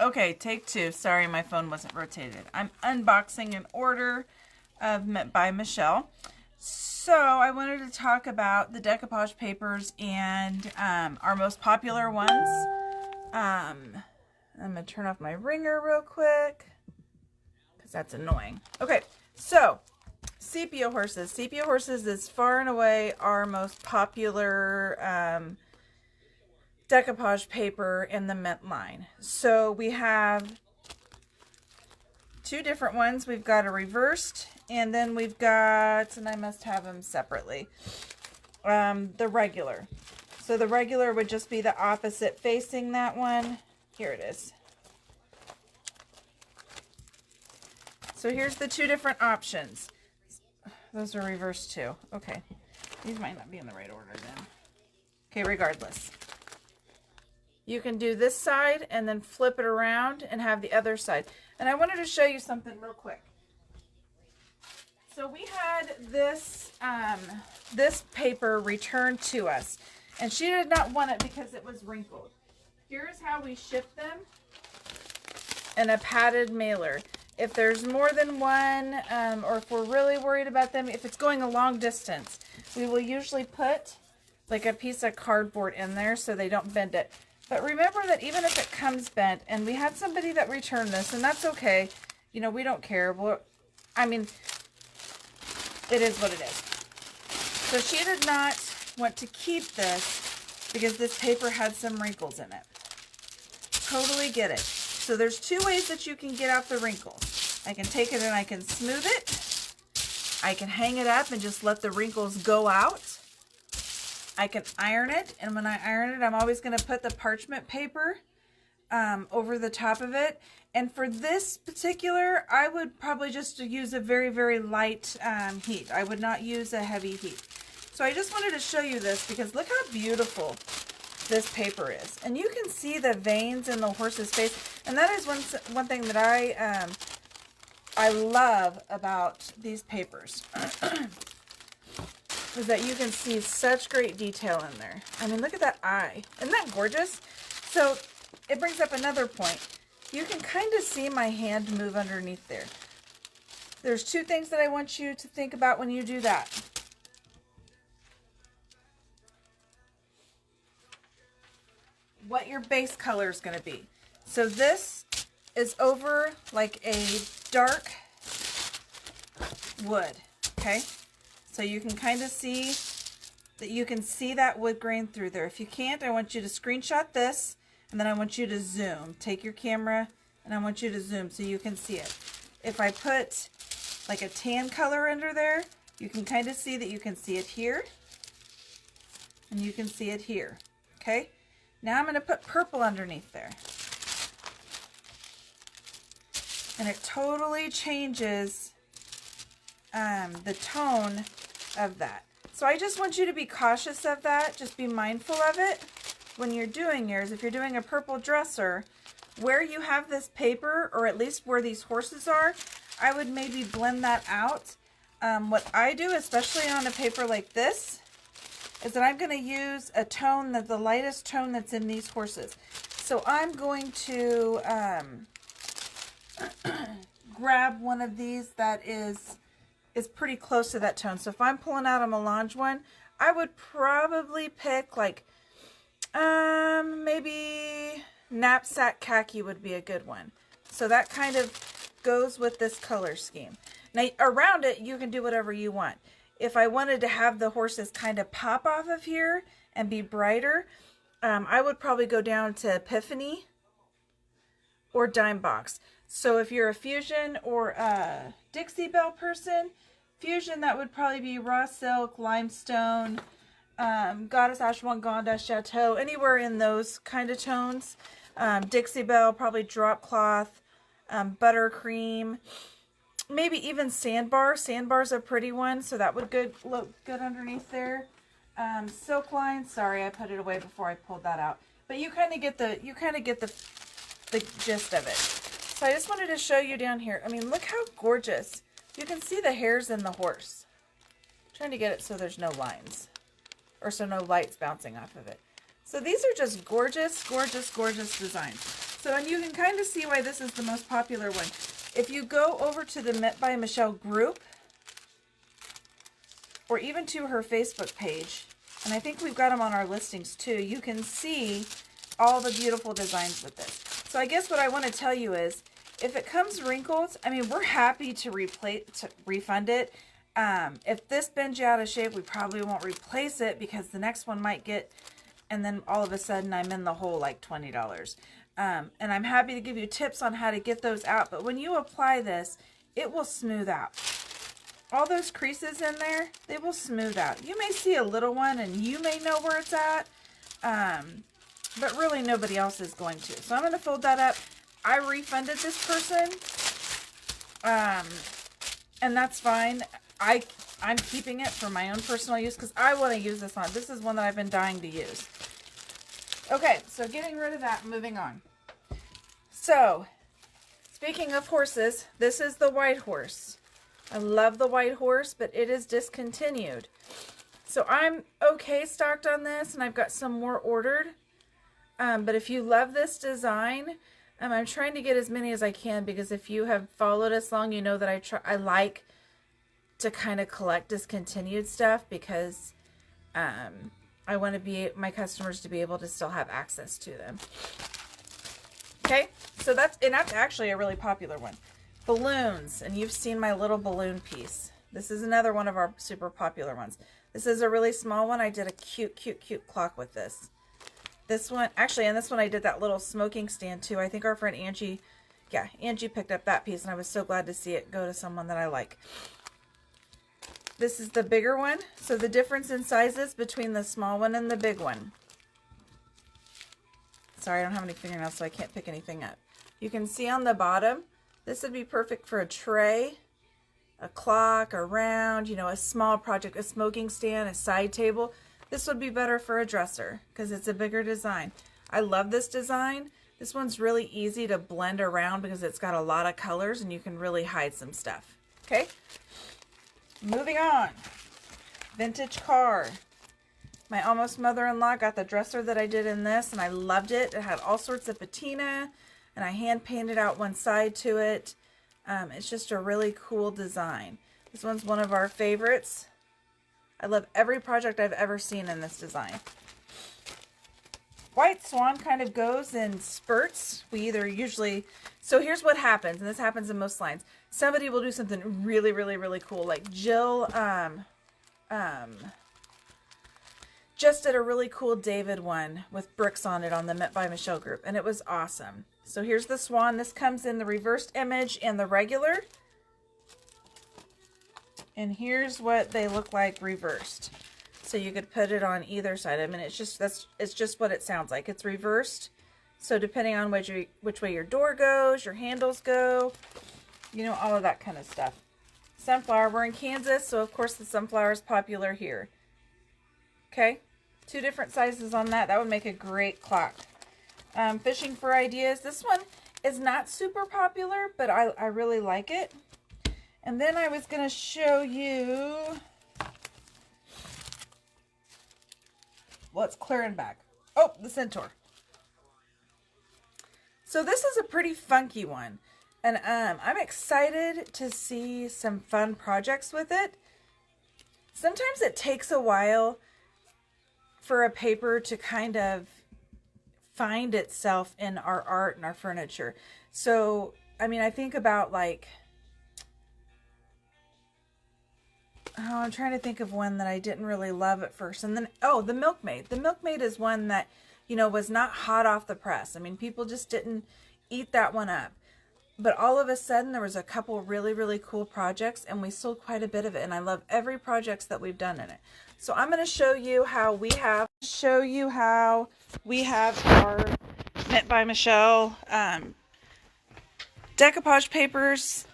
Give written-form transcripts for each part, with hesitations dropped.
Okay, take two. Sorry, my phone wasn't rotated. I'm unboxing an order by Michelle. So I wanted to talk about the decoupage papers and our most popular ones. I'm going to turn off my ringer real quick because that's annoying. Okay, so sepia horses. Sepia horses is far and away our most popular decoupage paper in the mint line. So we have two different ones. We've got a reversed, and then we've got, and I must have them separately, the regular. So the regular would just be the opposite facing that one. Here it is. So here's the two different options. Those are reversed too. Okay. These might not be in the right order then. Okay, regardless. You can do this side and then flip it around and have the other side. And I wanted to show you something real quick. So we had this this paper returned to us, and she did not want it because it was wrinkled. Here's how we ship them in a padded mailer. If there's more than one, or if we're really worried about them, if it's going a long distance, we will usually put like a piece of cardboard in there so they don't bend it. But remember that even if it comes bent, and we had somebody that returned this, and that's okay. You know, we don't care. I mean, it is what it is. So she did not want to keep this because this paper had some wrinkles in it. Totally get it. So there's two ways that you can get out the wrinkles. I can take it and I can smooth it. I can hang it up and just let the wrinkles go out. I can iron it, and when I iron it, I'm always going to put the parchment paper over the top of it. And for this particular, I would probably just use a very, very light heat. I would not use a heavy heat. So I just wanted to show you this because look how beautiful this paper is. And you can see the veins in the horse's face. And that is one thing that I love about these papers. Is that you can see such great detail in there. I mean, look at that eye. Isn't that gorgeous? So it brings up another point. You can kind of see my hand move underneath there. There's two things that I want you to think about when you do that. What your base color is going to be. So this is over like a dark wood, okay? So you can kind of see that you can see that wood grain through there. If you can't, I want you to screenshot this, and then I want you to zoom. Take your camera, and I want you to zoom so you can see it. If I put like a tan color under there, you can kind of see that you can see it here, and you can see it here, okay? Now I'm going to put purple underneath there. And it totally changes the tone of that. So I just want you to be cautious of that. Just be mindful of it when you're doing yours. If you're doing a purple dresser, where you have this paper, or at least where these horses are, I would maybe blend that out. What I do, especially on a paper like this, is that I'm going to use a tone, that's the lightest tone that's in these horses. So I'm going to grab one of these that is pretty close to that tone. So if I'm pulling out a melange one, I would probably pick like maybe knapsack khaki would be a good one. So that kind of goes with this color scheme. Now around it you can do whatever you want. If I wanted to have the horses kind of pop off of here and be brighter, I would probably go down to Epiphany or Dime Box. So if you're a Fusion or a Dixie Belle person, Fusion, that would probably be Raw Silk, Limestone, Goddess Ashwagandha, Chateau, anywhere in those kind of tones. Dixie Belle, probably Drop Cloth, Buttercream, maybe even Sandbar. Sandbar's a pretty one, so that would look good underneath there. Silk Line, sorry, I put it away before I pulled that out. But you kind of get the gist of it. So I just wanted to show you down here. I mean, look how gorgeous. You can see the hairs in the horse. I'm trying to get it so there's no lines, or so no lights bouncing off of it. So these are just gorgeous, gorgeous, gorgeous designs. So, and you can kind of see why this is the most popular one. If you go over to the Met by Michelle group, or even to her Facebook page, and I think we've got them on our listings too, you can see all the beautiful designs with this. So I guess what I want to tell you is, if it comes wrinkled, I mean, we're happy to refund it. If this bends you out of shape, we probably won't replace it because the next one might get, and then all of a sudden I'm in the hole like $20. And I'm happy to give you tips on how to get those out. But when you apply this, it will smooth out. All those creases in there, they will smooth out. You may see a little one and you may know where it's at, but really nobody else is going to. So I'm going to fold that up. I refunded this person, and that's fine. I'm keeping it for my own personal use because I want to use this one. This is one that I've been dying to use. Okay, so getting rid of that, moving on. So, speaking of horses, this is the white horse. I love the white horse, but it is discontinued. So I'm okay stocked on this, and I've got some more ordered. But if you love this design, I'm trying to get as many as I can, because if you have followed us long, you know that I like to kind of collect discontinued stuff, because I want my customers to be able to still have access to them. Okay, so that's actually a really popular one. Balloons, and you've seen my little balloon piece. This is another one of our super popular ones. This is a really small one. I did a cute, cute, cute clock with this. This one, actually, and this one I did that little smoking stand too. I think our friend Angie, Angie picked up that piece, and I was so glad to see it go to someone that I like. This is the bigger one. So the difference in sizes between the small one and the big one. Sorry, I don't have any fingernails, so I can't pick anything up. You can see on the bottom, this would be perfect for a tray, a clock, a round, you know, a small project, a smoking stand, a side table. This would be better for a dresser because it's a bigger design. I love this design. This one's really easy to blend around because it's got a lot of colors and you can really hide some stuff. Okay, moving on. Vintage car. My almost mother-in-law got the dresser that I did in this, and I loved it. It had all sorts of patina, and I hand painted out one side to it. It's just a really cool design. This one's one of our favorites. I love every project I've ever seen in this design. White Swan kind of goes in spurts. So here's what happens, and this happens in most lines. Somebody will do something really, really, really cool. Like Jill just did a really cool David one with bricks on it on the Met by Michelle group, and it was awesome. So here's the swan. This comes in the reversed image and the regular. And here's what they look like reversed. So you could put it on either side. I mean, it's just what it sounds like. It's reversed. So depending on which way your door goes, your handles go, you know, all of that kind of stuff. Sunflower. We're in Kansas, so of course the sunflower is popular here. Okay, 2 different sizes on that. That would make a great clock. Fishing for ideas. This one is not super popular, but I really like it. And then I was going to show you what's clearing back. Oh, the Centaur. So this is a pretty funky one. And I'm excited to see some fun projects with it. Sometimes it takes a while for a paper to kind of find itself in our art and our furniture. So, I mean, I think about like, I'm trying to think of one that I didn't really love at first. And then, oh, the Milkmaid. The Milkmaid is one that, you know, was not hot off the press. I mean, people just didn't eat that one up. But all of a sudden, there was a couple really, really cool projects, and we sold quite a bit of it. And I love every project that we've done in it. So I'm going to show you how we have our Knit by Michelle decoupage papers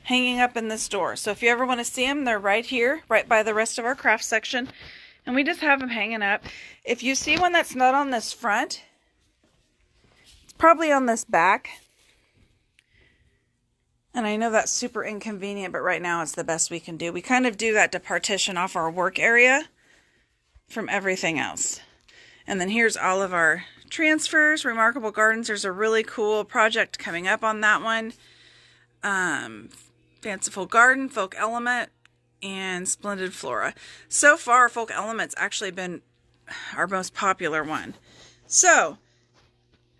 hanging up in the store. So if you ever want to see them, they're right here, right by the rest of our craft section. And we just have them hanging up. If you see one that's not on this front, it's probably on this back. And I know that's super inconvenient, but right now it's the best we can do. We kind of do that to partition off our work area from everything else. And then here's all of our transfers, Remarkable Gardens. There's a really cool project coming up on that one. Fanciful Garden, Folk Element, and Splendid Flora. So far, Folk Element's actually been our most popular one. So,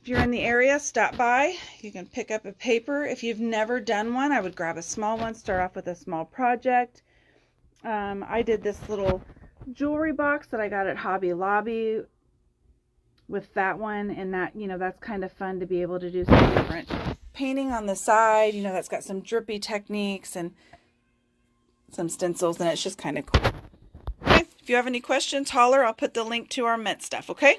if you're in the area, stop by. You can pick up a paper. If you've never done one, I would grab a small one. Start off with a small project. I did this little jewelry box that I got at Hobby Lobby with that one, and that, you know, that's kind of fun to be able to do some different painting on the side. You know, that's got some drippy techniques and some stencils, and it's just kind of cool. Okay, if you have any questions, holler. I'll put the link to our mint stuff, okay?